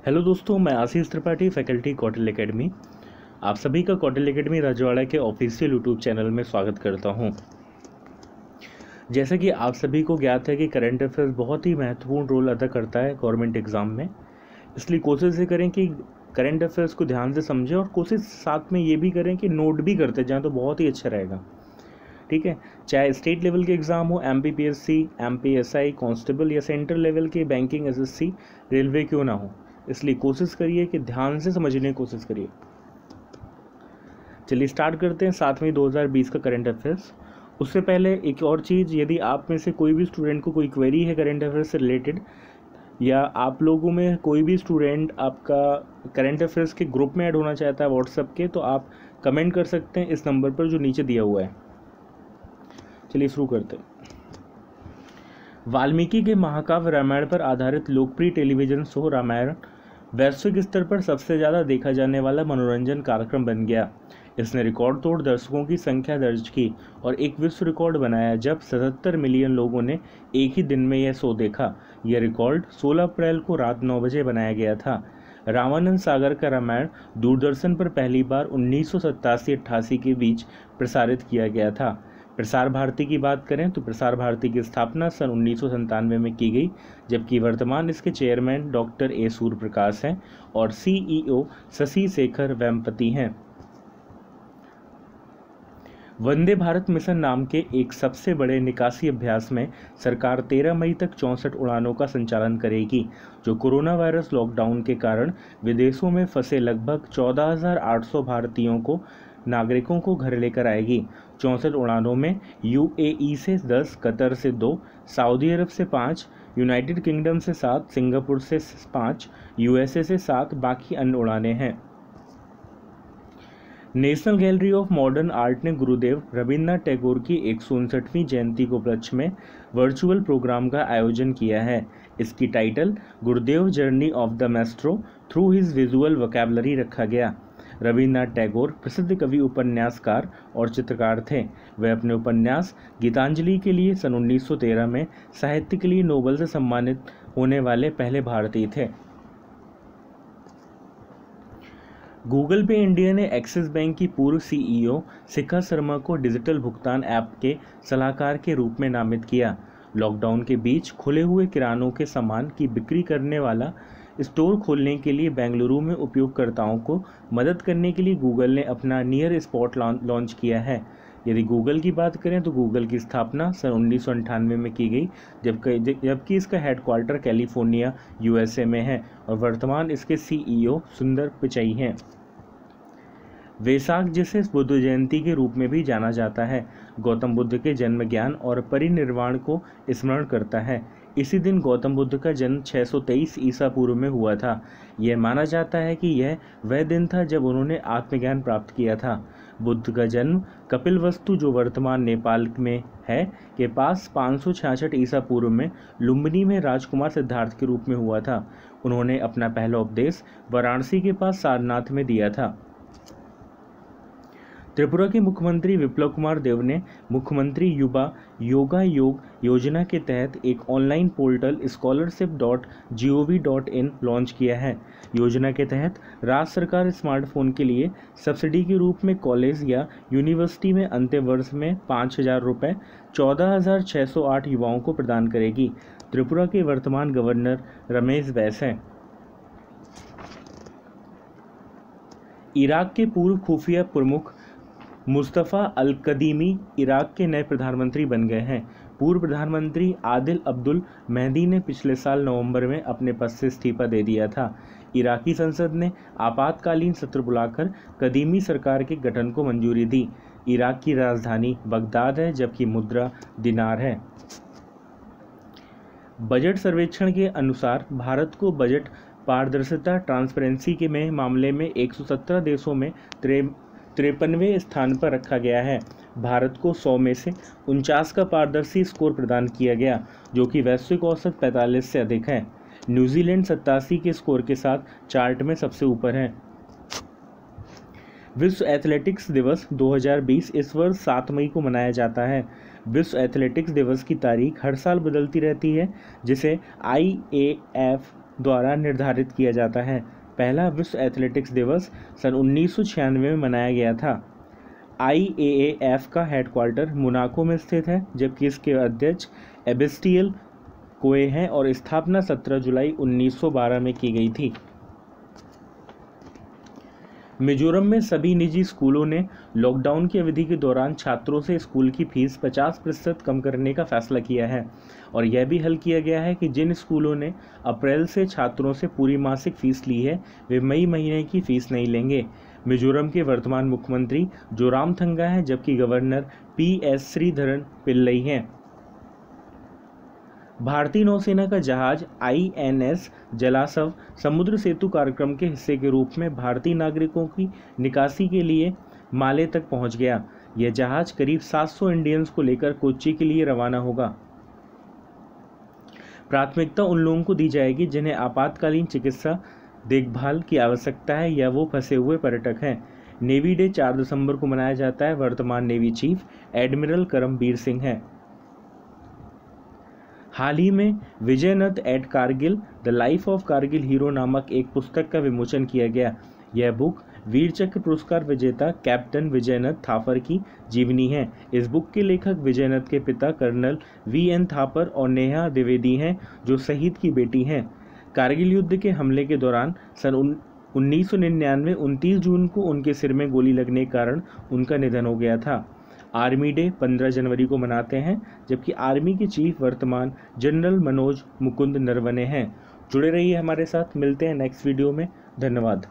Hello दोस्तों, मैं आशीष Tripathi, faculty Kautilya academy. आप सभी का कौटिल्य एकेडमी राजवाड़ा के ऑफिशियल यूट्यूब चैनल में स्वागत करता हूं। जैसे कि आप सभी को ज्ञात है कि करंट अफेयर्स बहुत ही महत्वपूर्ण रोल अदा करता है गवर्नमेंट एग्ज़ाम में। इसलिए कोशिश ये करें कि करंट अफेयर्स को ध्यान से समझें और कोशिश साथ में ये भी करें कि नोट भी करते जाएँ, तो बहुत ही अच्छा रहेगा। ठीक है, चाहे स्टेट लेवल के एग्ज़ाम हो, MPPSC, MPSI, कांस्टेबल या सेंट्रल लेवल के बैंकिंग, SSC, रेलवे क्यों ना हो, इसलिए कोशिश करिए कि ध्यान से समझने की कोशिश करिए। चलिए स्टार्ट करते हैं 7 मई 2020 का करंट अफेयर्स। उससे पहले एक और चीज़, यदि आप में से कोई भी स्टूडेंट को कोई क्वेरी है करंट अफेयर्स से रिलेटेड, या आप लोगों में कोई भी स्टूडेंट आपका करंट अफेयर्स के ग्रुप में ऐड होना चाहता है व्हाट्सएप के, तो आप कमेंट कर सकते हैं इस नंबर पर जो नीचे दिया हुआ है। चलिए शुरू करते हैं। वाल्मीकि के महाकाव्य रामायण पर आधारित लोकप्रिय टेलीविजन शो रामायण वैश्विक स्तर पर सबसे ज़्यादा देखा जाने वाला मनोरंजन कार्यक्रम बन गया। इसने रिकॉर्ड तोड़ दर्शकों की संख्या दर्ज की और एक विश्व रिकॉर्ड बनाया जब 77 मिलियन लोगों ने एक ही दिन में यह शो देखा। यह रिकॉर्ड 16 अप्रैल को रात 9 बजे बनाया गया था। रामानंद सागर का रामायण दूरदर्शन पर पहली बार 1987-88 के बीच प्रसारित किया गया था। प्रसार भारती की बात करें तो प्रसार भारती की स्थापना सन 1997 में की गई, जबकि वर्तमान इसके चेयरमैन डॉक्टर ए सूर्यप्रकाश हैं और CEO शशि शेखर वेम्पति हैं। वंदे भारत मिशन नाम के एक सबसे बड़े निकासी अभ्यास में सरकार 13 मई तक 64 उड़ानों का संचालन करेगी, जो कोरोना वायरस लॉकडाउन के कारण विदेशों में फंसे लगभग 14,800 भारतीयों को नागरिकों को घर लेकर आएगी। 64 उड़ानों में UAE से 10, कतर से 2, सऊदी अरब से 5, यूनाइटेड किंगडम से 7, सिंगापुर से 5, USA से 7, बाकी अन्य उड़ानें हैं। National gallery of modern art ने गुरुदेव रविन्द्रनाथ टैगोर की 159वीं जयंती के उपलक्ष्य में वर्चुअल प्रोग्राम का आयोजन किया है। इसकी title Gurudev journey of the Maestro through his visual vocabulary रखा गया। रविन्द्रनाथ टैगोर प्रसिद्ध कवि, उपन्यासकार और चित्रकार थे। वे अपने उपन्यास गीतांजलि के लिए सन 1913 में साहित्य के लिए नोबेल से सम्मानित होने वाले पहले भारतीय थे। गूगल पे इंडिया ने एक्सिस बैंक की पूर्व CEO शिखा शर्मा को डिजिटल भुगतान ऐप के सलाहकार के रूप में नामित किया। लॉकडाउन के बीच खुले हुए किरानों के सामान की बिक्री करने वाला स्टोर खोलने के लिए बेंगलुरु में उपयोगकर्ताओं को मदद करने के लिए गूगल ने अपना नियर स्पॉट लॉन्च किया है। यदि गूगल की बात करें तो गूगल की स्थापना सन 1998 में की गई, जबकि इसका हेडक्वार्टर कैलिफोर्निया USA में है और वर्तमान इसके CEO सुंदर पिचई हैं। वैसाख, जिसे बुद्ध जयंती के रूप में भी जाना जाता है, गौतम बुद्ध के जन्म, ज्ञान और परिनिर्वाण को स्मरण करता है। इसी दिन गौतम बुद्ध का जन्म 623 ईसा पूर्व में हुआ था। यह माना जाता है कि यह वह दिन था जब उन्होंने आत्मज्ञान प्राप्त किया था। बुद्ध का जन्म कपिलवस्तु, जो वर्तमान नेपाल में है, के पास 566 ईसा पूर्व में लुम्बिनी में राजकुमार सिद्धार्थ के रूप में हुआ था। उन्होंने अपना पहला उपदेश वाराणसी के पास सारनाथ में दिया था। त्रिपुरा के मुख्यमंत्री विप्लव कुमार देव ने मुख्यमंत्री युवा योगा योग योजना के तहत एक ऑनलाइन पोर्टल scholarship.gov.in लॉन्च किया है। योजना के तहत राज्य सरकार स्मार्टफोन के लिए सब्सिडी के रूप में कॉलेज या यूनिवर्सिटी में अंतिम वर्ष में 5,000 रुपये 14,608 युवाओं को प्रदान करेगी। त्रिपुरा के वर्तमान गवर्नर रमेश बैस हैं। इराक के पूर्व खुफिया प्रमुख मुस्तफ़ा अल-कदीमी इराक के नए प्रधानमंत्री बन गए हैं। पूर्व प्रधानमंत्री आदिल अब्दुल मेहदी ने पिछले साल नवंबर में अपने पद से इस्तीफा दे दिया था। इराकी संसद ने आपातकालीन सत्र बुलाकर कदीमी सरकार के गठन को मंजूरी दी। इराक की राजधानी बगदाद है, जबकि मुद्रा दिनार है। बजट सर्वेक्षण के अनुसार भारत को बजट पारदर्शिता ट्रांसपेरेंसी के मामले में 117 देशों में 53वें स्थान पर रखा गया है। भारत को 100 में से 49 का पारदर्शी स्कोर प्रदान किया गया, जो कि वैश्विक औसत 45 से अधिक है। न्यूजीलैंड 87 के स्कोर के साथ चार्ट में सबसे ऊपर है। विश्व एथलेटिक्स दिवस 2020 इस वर्ष 7 मई को मनाया जाता है। विश्व एथलेटिक्स दिवस की तारीख हर साल बदलती रहती है, जिसे IAAF द्वारा निर्धारित किया जाता है। पहला विश्व एथलेटिक्स दिवस सन 1996 में मनाया गया था। IAAF का हेडक्वार्टर मोनाको में स्थित है, जबकि इसके अध्यक्ष एबेस्टियल कोए हैं और स्थापना 17 जुलाई 1912 में की गई थी। मिजोरम में सभी निजी स्कूलों ने लॉकडाउन की अवधि के दौरान छात्रों से स्कूल की फीस 50% कम करने का फैसला किया है और यह भी हल किया गया है कि जिन स्कूलों ने अप्रैल से छात्रों से पूरी मासिक फीस ली है वे मई महीने की फीस नहीं लेंगे। मिजोरम के वर्तमान मुख्यमंत्री जोरामथंगा हैं, जबकि गवर्नर PS श्रीधरन पिल्लई हैं। भारतीय नौसेना का जहाज INS जलासव समुद्र सेतु कार्यक्रम के हिस्से के रूप में भारतीय नागरिकों की निकासी के लिए माले तक पहुंच गया। यह जहाज करीब 700 इंडियंस को लेकर कोच्चि के लिए रवाना होगा। प्राथमिकता उन लोगों को दी जाएगी जिन्हें आपातकालीन चिकित्सा देखभाल की आवश्यकता है या वो फंसे हुए पर्यटक हैं। नेवी डे 4 दिसंबर को मनाया जाता है। वर्तमान navy chief admiral Karambir Singh हैं। हाल ही में Vijayant at Kargil the life of Kargil hero नामक एक पुस्तक का विमोचन किया गया। यह बुक वीर चक्र पुरस्कार विजेता कैप्टन विजयनथ थापर की जीवनी है। इस बुक के लेखक विजयनथ के पिता कर्नल VN थापर और नेहा द्विवेदी हैं, जो शहीद की बेटी हैं। कारगिल युद्ध के हमले के दौरान सन 1999 29 जून को उनके सिर में गोली लगने के कारण उनका निधन हो गया था। आर्मी डे 15 जनवरी को मनाते हैं, जबकि आर्मी के चीफ वर्तमान जनरल मनोज मुकुंद नरवणे हैं। जुड़े रहिए हमारे साथ, मिलते हैं नेक्स्ट वीडियो में। धन्यवाद।